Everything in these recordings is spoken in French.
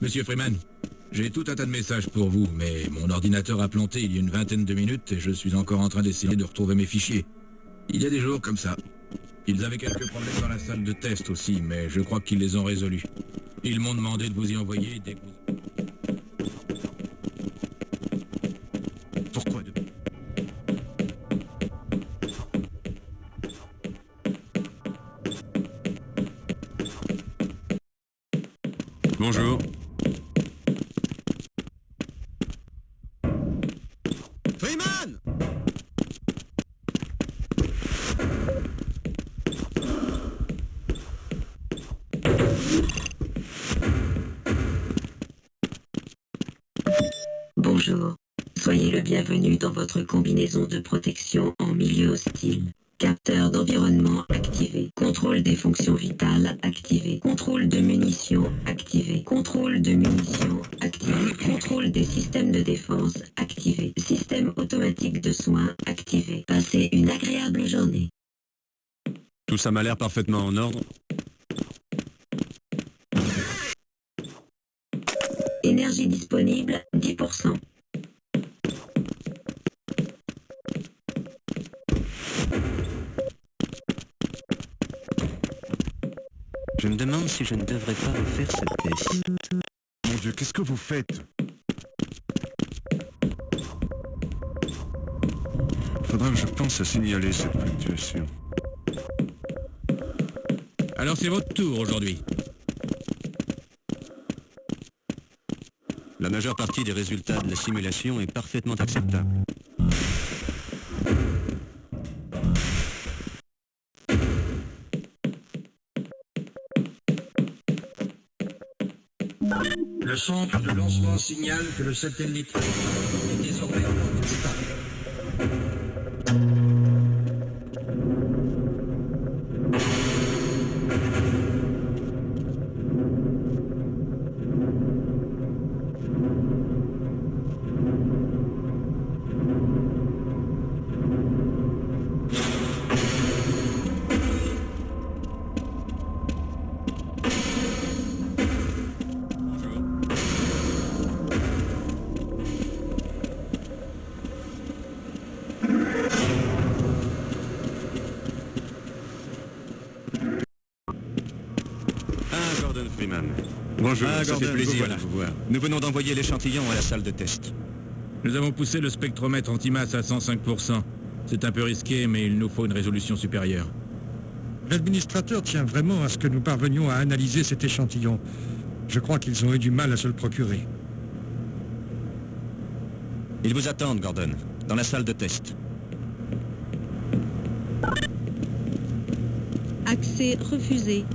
Monsieur Freeman, j'ai tout un tas de messages pour vous, mais mon ordinateur a planté il y a une vingtaine de minutes et je suis encore en train d'essayer de retrouver mes fichiers. Il y a des jours comme ça. Ils avaient quelques problèmes dans la salle de test aussi, mais je crois qu'ils les ont résolus. Ils m'ont demandé de vous y envoyer dès que vous... Pourquoi de... Bonjour. Freeman! Bonjour. Soyez le bienvenu dans votre combinaison de protection en milieu hostile. Capteur d'environnement activé. Contrôle des fonctions vitales activé. Contrôle de munitions activé. Contrôle de munitions activé. Contrôle des systèmes de défense activé. Système automatique de soins activé. Passez une agréable journée. Tout ça m'a l'air parfaitement en ordre. Énergie disponible 10%. Je me demande si je ne devrais pas refaire cette pièce. Mon Dieu, qu'est-ce que vous faites? Faudra que je pense à signaler cette fluctuation. Alors c'est votre tour aujourd'hui. La majeure partie des résultats de la simulation est parfaitement acceptable. Le centre de lancement signale que le satellite est désormais en orbite stable. Gordon Freeman. Bonjour, Ça Gordon, fait plaisir voilà. de vous voir. Nous venons d'envoyer l'échantillon à la salle de test. Nous avons poussé le spectromètre antimasse à 105%. C'est un peu risqué, mais il nous faut une résolution supérieure. L'administrateur tient vraiment à ce que nous parvenions à analyser cet échantillon. Je crois qu'ils ont eu du mal à se le procurer. Ils vous attendent, Gordon, dans la salle de test. Accès refusé.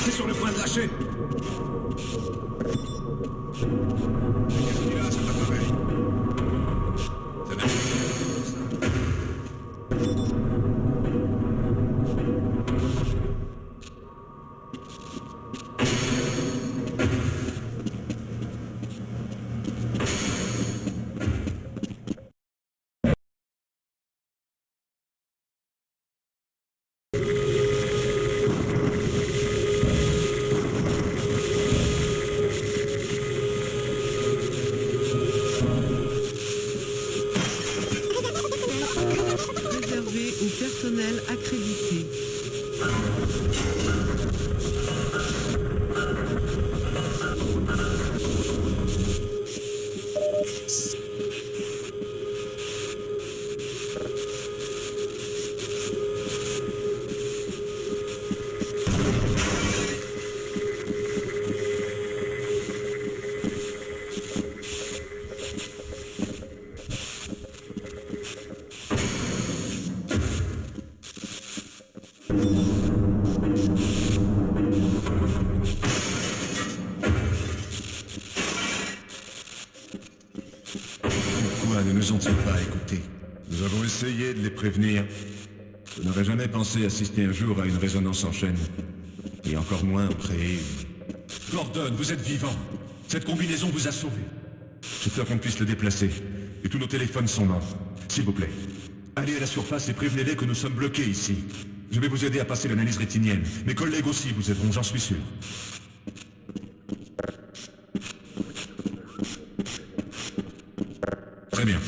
C'est sur le point de lâcher. Celui-là, c'est pas pareil. Ça n'a pas Réservé au personnel accrédité. Pourquoi ne nous ont-ils pas écoutés? Nous avons essayé de les prévenir. Je n'aurais jamais pensé assister un jour à une résonance en chaîne. Et encore moins en créer une. Gordon, vous êtes vivant. Cette combinaison vous a sauvé. J'ai peur qu'on puisse le déplacer. Et tous nos téléphones sont morts. S'il vous plaît. Allez à la surface et prévenez-les que nous sommes bloqués ici. Je vais vous aider à passer l'analyse rétinienne. Mes collègues aussi vous aideront, j'en suis sûr. Très bien.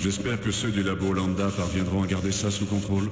J'espère que ceux du labo Lambda parviendront à garder ça sous contrôle.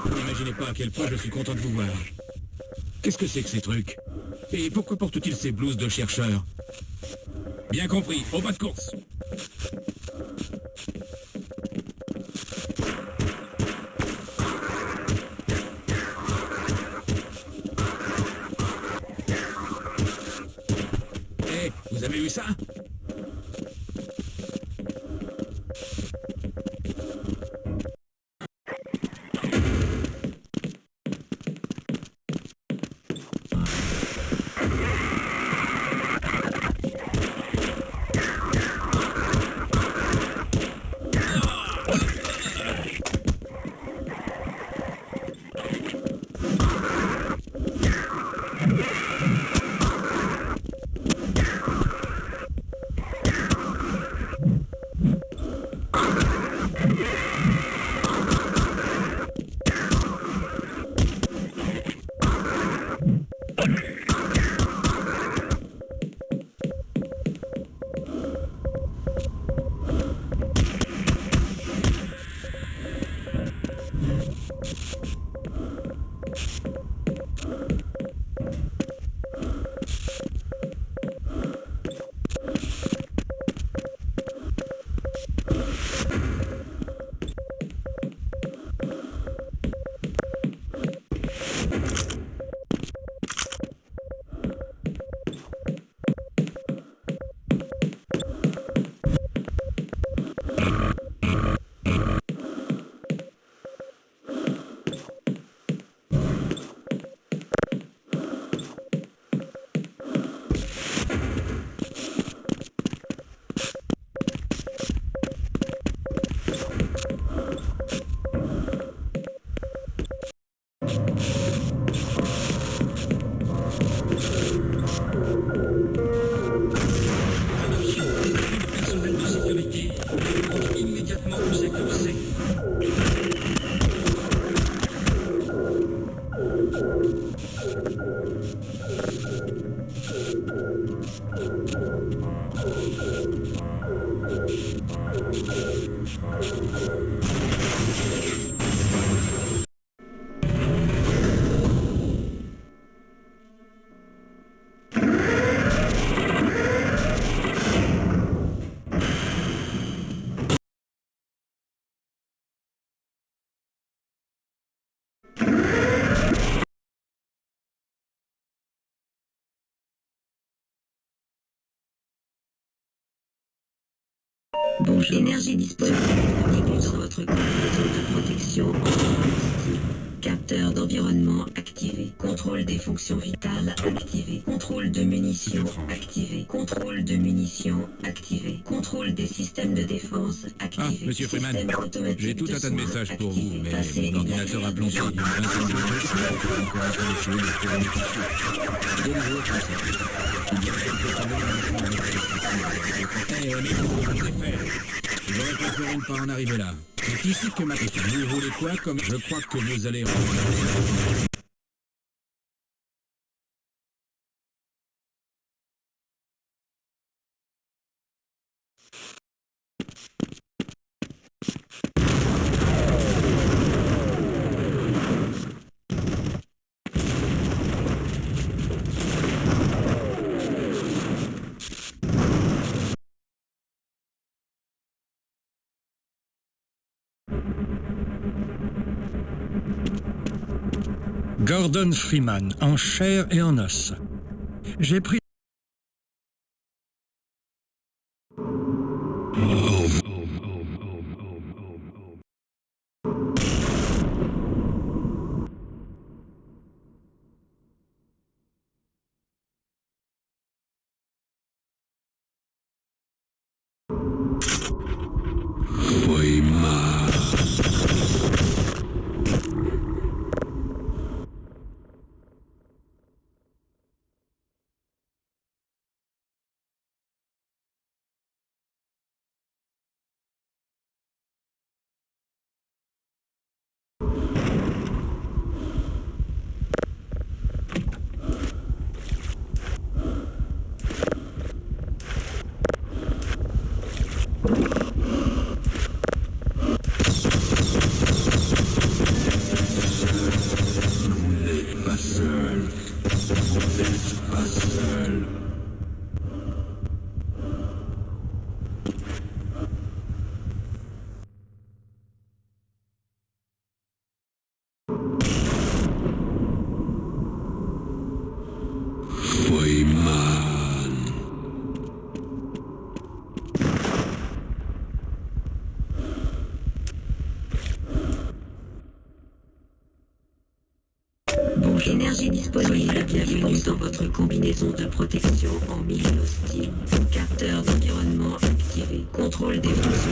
Vous n'imaginez pas à quel point je suis content de vous voir. Qu'est-ce que c'est que ces trucs? Et pourquoi portent-ils ces blouses de chercheurs? Bien compris, au pas de course. Hé, vous avez vu ça? Personnel de sécurité, immédiatement au secteur C. Bonjour. Énergie disponible. Bienvenue dans votre combinaison de protection en style. Capteur d'environnement activé. Contrôle Contrôle des fonctions vitales activé. Contrôle de munitions activé. Contrôle de munitions activé. Contrôle des systèmes de défense activé. Ah, monsieur Freeman, Système automatique j'ai tout un tas de soins messages pour vous, activé. mais Passer mon ordinateur a planté il y a une vingtaine de minutes, je suis encore en train d'essayer de retrouver mes fichiers. Il y a des jours comme ça. Il y a quelques problèmes. Eh, mais qu'est-ce que je vais faire? J'aurais préféré ne pas en arriver là. C'est ici que ma question. Vous voulez quoi comme... Je crois que vous allez... Gordon Freeman, en chair et en os. J'ai pris... Bouche énergie disponible. Bienvenue dans votre combinaison de protection en milieu hostile. Capteur d'environnement activé. Contrôle des fonctions.